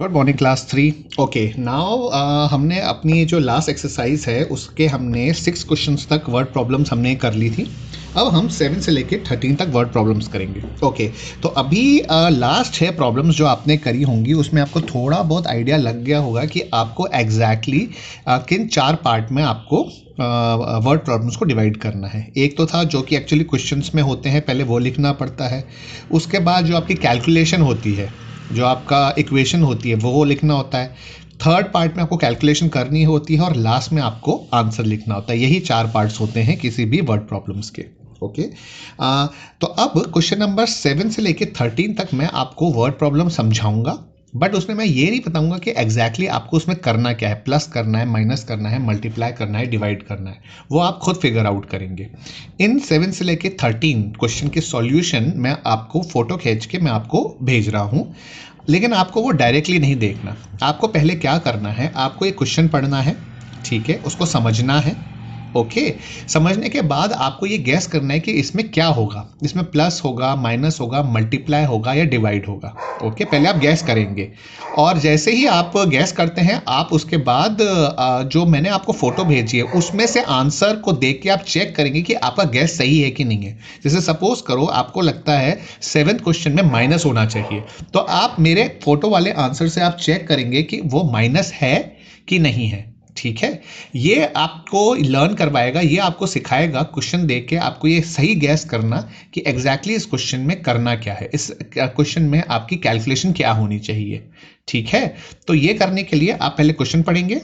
Good morning class 3। Okay now हमने अपनी जो लास्ट एक्सरसाइज है उसके हमने 6 क्वेश्चंस तक वर्ड प्रॉब्लम्स हमने कर ली थी। अब हम 7 से लेके 13 तक वर्ड प्रॉब्लम्स करेंगे। ओके तो अभी लास्ट 6 प्रॉब्लम्स जो आपने करी होंगी उसमें आपको थोड़ा बहुत आइडिया लग गया होगा कि आपको एग्जैक्टली किन 4 पार्ट में आपको वर्ड प्रॉब्लम्स को डिवाइड करना है। एक तो था जो कि एक्चुअली क्वेश्चंस में होते हैं, पहले वो लिखना पड़ता है। उसके बाद जो आपकी कैलकुलेशन होती है, जो आपका इक्वेशन होती है वो लिखना होता है। थर्ड पार्ट में आपको कैलकुलेशन करनी होती है और लास्ट में आपको आंसर लिखना होता है। यही 4 पार्ट्स होते हैं किसी भी वर्ड प्रॉब्लम्स के। ओके तो अब क्वेश्चन नंबर 7 से लेके 13 तक मैं आपको वर्ड प्रॉब्लम समझाऊंगा, बट उसमें मैं ये नहीं बताऊंगा कि एग्जैक्टली आपको उसमें करना क्या है। प्लस करना है, माइनस करना है, मल्टीप्लाई करना है, डिवाइड करना है, वो आप खुद फिगर आउट करेंगे। इन 7 से लेके 13 क्वेश्चन के सॉल्यूशन मैं आपको फोटो खींच के मैं आपको भेज रहा हूँ, लेकिन आपको वो डायरेक्टली नहीं देखना। आपको पहले क्या करना है, आपको एक क्वेश्चन पढ़ना है, ठीक है, उसको समझना है। ओके समझने के बाद आपको ये गैस करना है कि इसमें क्या होगा, इसमें प्लस होगा, माइनस होगा, मल्टीप्लाई होगा या डिवाइड होगा। ओके पहले आप गैस करेंगे और जैसे ही आप गैस करते हैं आप उसके बाद जो मैंने आपको फोटो भेजी है उसमें से आंसर को देख के आप चेक करेंगे कि आपका गैस सही है कि नहीं है। जैसे सपोज करो आपको लगता है 7th क्वेश्चन में माइनस होना चाहिए, तो आप मेरे फोटो वाले आंसर से आप चेक करेंगे कि वो माइनस है कि नहीं है। ठीक है, ये आपको लर्न करवाएगा, ये आपको सिखाएगा क्वेश्चन देख के आपको ये सही गैस करना कि एग्जैक्टली इस क्वेश्चन में करना क्या है, इस क्वेश्चन में आपकी कैलकुलेशन क्या होनी चाहिए। ठीक है, तो ये करने के लिए आप पहले क्वेश्चन पढ़ेंगे,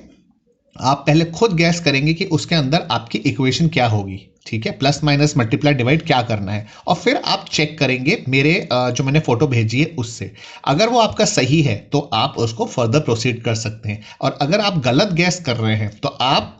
आप पहले खुद गैस करेंगे कि उसके अंदर आपकी इक्वेशन क्या होगी। ठीक है, प्लस माइनस मल्टीप्लाई डिवाइड क्या करना है, और फिर आप चेक करेंगे मेरे जो मैंने फोटो भेजी है उससे। अगर वो आपका सही है तो आप उसको फर्दर प्रोसीड कर सकते हैं, और अगर आप गलत गैस कर रहे हैं तो आप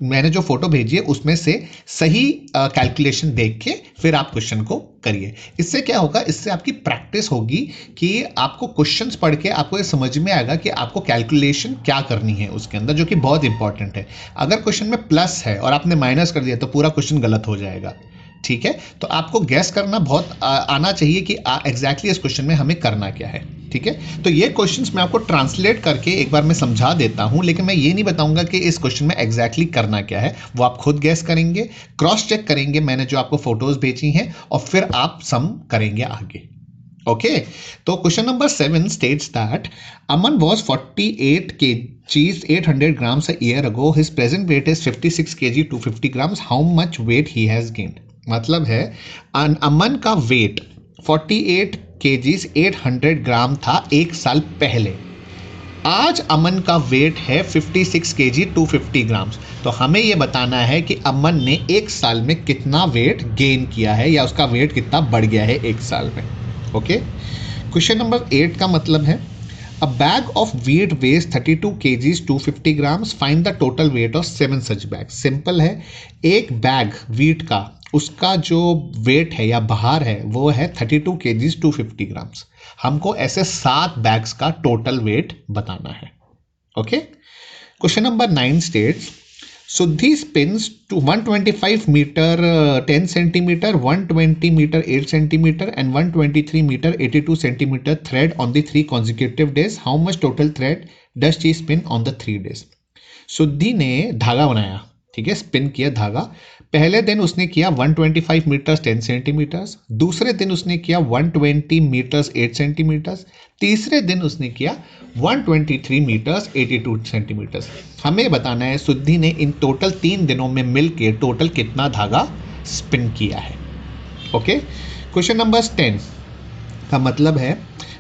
मैंने जो फोटो भेजी है उसमें से सही कैलकुलेशन देख के फिर आप क्वेश्चन को करिए। इससे क्या होगा, इससे आपकी प्रैक्टिस होगी कि आपको क्वेश्चंस पढ़ के आपको ये समझ में आएगा कि आपको कैलकुलेशन क्या करनी है उसके अंदर, जो कि बहुत इंपॉर्टेंट है। अगर क्वेश्चन में प्लस है और आपने माइनस कर दिया तो पूरा क्वेश्चन गलत हो जाएगा। ठीक है, तो आपको गैस करना बहुत आना चाहिए कि एग्जैक्टली इस क्वेश्चन में हमें करना क्या है। ठीक है, तो ये क्वेश्चंस मैं आपको ट्रांसलेट करके एक बार मैं समझा देता हूं, लेकिन मैं ये नहीं बताऊंगा कि इस क्वेश्चन में एग्जैक्टली करना क्या है। वो आप खुद गैस करेंगे, क्रॉस चेक करेंगे मैंने जो आपको फोटोज भेजी हैं, और फिर आप सम करेंगे आगे। ओके तो question number 7 states that Aman was 48 kgs 800 grams a year ago. His present weight is 56 kg 250 grams. How much weight he has gained? मतलब है अमन का वेट 48 kgs 800 ग्राम था एक साल पहले। आज अमन का वेट है 56 kg 250 ग्राम्स। तो हमें यह बताना है कि अमन ने एक साल में कितना वेट गेन किया है, या उसका वेट कितना बढ़ गया है एक साल में। ओके क्वेश्चन नंबर 8 का मतलब है a bag of wheat weighs 32 kgs 250 grams, find the total weight of 7 such bag. Simple है, एक बैग वीट का उसका जो वेट है या भार है वो है 32 kgs 250 ग्राम्स। हमको ऐसे 7 बैग्स का टोटल वेट बताना है। Okay question number 9 states Suddhi spins to 125 meter 10 centimeter, 120 meter 8 centimeter and 123 meter 82 centimeter thread on the 3 consecutive days. How much total thread does she spin on the 3 days? सुद्धि ने धागा बनाया, ठीक है, spin किया धागा। पहले दिन उसने किया 125 मीटर्स 10 सेंटीमीटर्स, दूसरे दिन उसने किया 120 मीटर्स 8 सेंटीमीटर्स, तीसरे दिन उसने किया 123 मीटर्स 82 सेंटीमीटर्स। हमें बताना है सुद्धि ने इन टोटल 3 दिनों में मिलकर टोटल कितना धागा स्पिन किया है। ओके क्वेश्चन नंबर 10 का मतलब है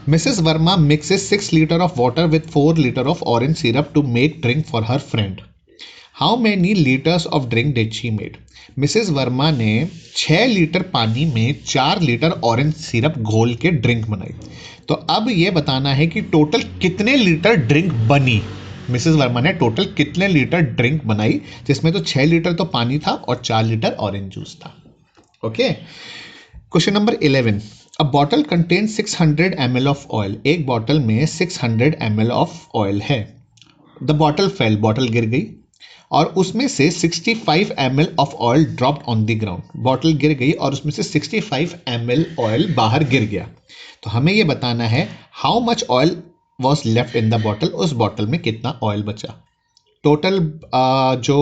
Mrs Verma mixes 6 litre of water with 4 litre of orange syrup to make drink for her friend. How many litres of drink did she made? Mrs Verma ने 6 लीटर पानी में 4 लीटर ऑरेंज सिरप घोल के drink बनाई। तो अब ये बताना है कि टोटल कितने लीटर ड्रिंक बनी। मिसेस वर्मा ने टोटल कितने लीटर ड्रिंक बनाई, जिसमें तो 6 लीटर तो पानी था और 4 लीटर ऑरेंज जूस था। Okay question number 11 a bottle contain 600 ml of oil. एक बॉटल में 600 ml ऑफ ऑयल है। द बॉटल फेल, बॉटल गिर गई और उसमें से 65 ml of oil dropped on the ground. Bottle गिर गई और उसमें से 65 ml ऑयल बाहर गिर गया। तो हमें यह बताना है how much oil was left in the bottle, उस बॉटल में कितना ऑयल बचा। टोटल जो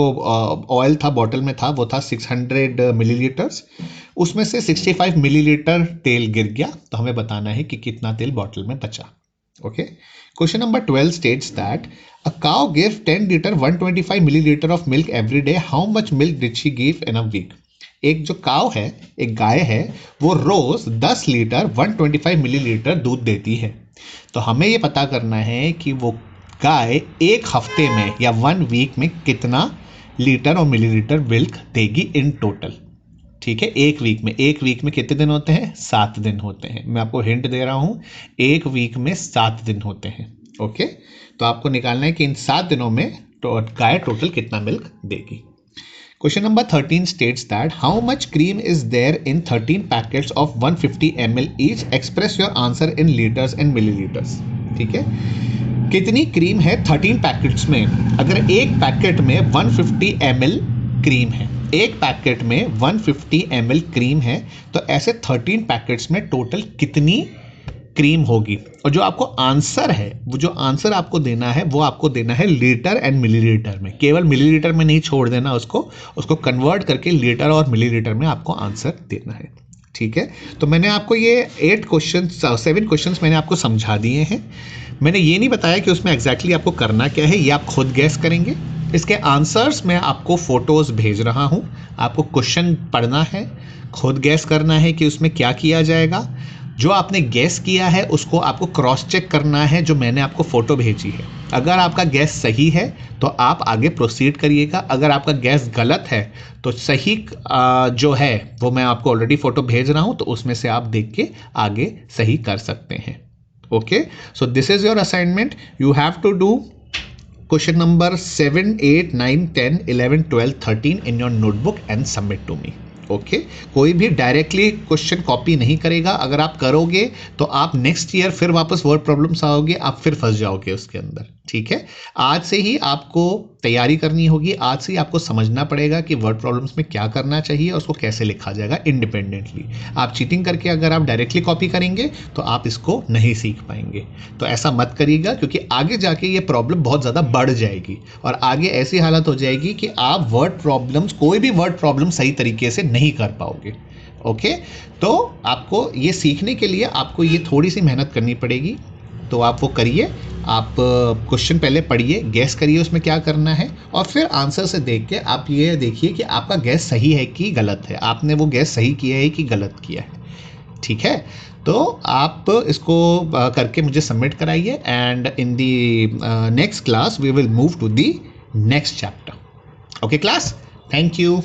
ऑयल था बॉटल में था वो था 600 मिलीलीटर्स, उसमें से 65 मिलीलीटर तेल गिर गया, तो हमें बताना है कि कितना तेल बॉटल में बचा। Okay, question number 12 states that a cow give 10 litre 125 millilitre of milk every day, how much milk did she give in a week. एक जो काव है, एक गाय है, वो रोज 10 लीटर 125 मिलीलीटर दूध देती है। तो हमें ये पता करना है कि वो गाय एक हफ्ते में या 1 वीक में कितना लीटर और मिलीलीटर मिल्क देगी इन टोटल। ठीक है, एक वीक में कितने दिन होते हैं? 7 दिन होते हैं। मैं आपको हिंट दे रहा हूं, एक वीक में 7 दिन होते हैं। ओके, तो आपको निकालना है कि इन 7 दिनों में गाय टोटल कितना मिल्क देगी। Question number 13 states that how much cream is there in 13 packets of 150 ml each? Express your answer in liters and milliliters. ठीक है, कितनी क्रीम है 13 पैकेट्स में? अगर एक पैकेट में 150 ml क्रीम है, एक पैकेट में 150 ml क्रीम है, तो ऐसे 13 पैकेट्स में टोटल कितनी क्रीम होगी। और जो आपको आंसर है, वो जो आंसर आपको देना है वो आपको देना है लीटर एंड मिलीलीटर में। केवल मिलीलीटर में नहीं छोड़ देना उसको कन्वर्ट करके लीटर और मिलीलीटर में आपको आंसर देना है। ठीक है, तो मैंने आपको ये 7 क्वेश्चंस मैंने आपको समझा दिए हैं। मैंने ये नहीं बताया कि उसमें एग्जैक्टली आपको करना क्या है, ये आप खुद गैस करेंगे। इसके आंसर्स मैं आपको फोटोज भेज रहा हूँ, आपको क्वेश्चन पढ़ना है, खुद गैस करना है कि उसमें क्या किया जाएगा। जो आपने गैस किया है उसको आपको क्रॉस चेक करना है, जो मैंने आपको फोटो भेजी है। अगर आपका गैस सही है तो आप आगे प्रोसीड करिएगा, अगर आपका गैस गलत है तो सही जो है वो मैं आपको ऑलरेडी फोटो भेज रहा हूं, तो उसमें से आप देख के आगे सही कर सकते हैं। Okay, so this is your assignment. You have to do question number 7, 8, 9, 10, 11, 12, 13 in your notebook and submit to me. Okay, कोई भी डायरेक्टली क्वेश्चन कॉपी नहीं करेगा। अगर आप करोगे तो आप नेक्स्ट ईयर फिर वापस वर्ड प्रॉब्लम्स आओगे, आप फिर फंस जाओगे उसके अंदर। ठीक है, आज से ही आपको तैयारी करनी होगी, आज से ही आपको समझना पड़ेगा कि वर्ड प्रॉब्लम्स में क्या करना चाहिए और उसको कैसे लिखा जाएगा इंडिपेंडेंटली। आप चीटिंग करके अगर आप डायरेक्टली कॉपी करेंगे तो आप इसको नहीं सीख पाएंगे। तो ऐसा मत करिएगा, क्योंकि आगे जाके ये प्रॉब्लम बहुत ज़्यादा बढ़ जाएगी और आगे ऐसी हालत हो जाएगी कि आप वर्ड प्रॉब्लम्स, कोई भी वर्ड प्रॉब्लम सही तरीके से नहीं कर पाओगे। ओके, तो आपको ये सीखने के लिए आपको ये थोड़ी सी मेहनत करनी पड़ेगी, तो आप वो करिए। आप क्वेश्चन पहले पढ़िए, गैस करिए उसमें क्या करना है, और फिर आंसर से देख के आप ये देखिए कि आपका गैस सही है कि गलत है, आपने वो गैस सही किया है कि गलत किया है। ठीक है, तो आप इसको करके मुझे सबमिट कराइए, and in the next class we will move to the next chapter. Okay class, thank you.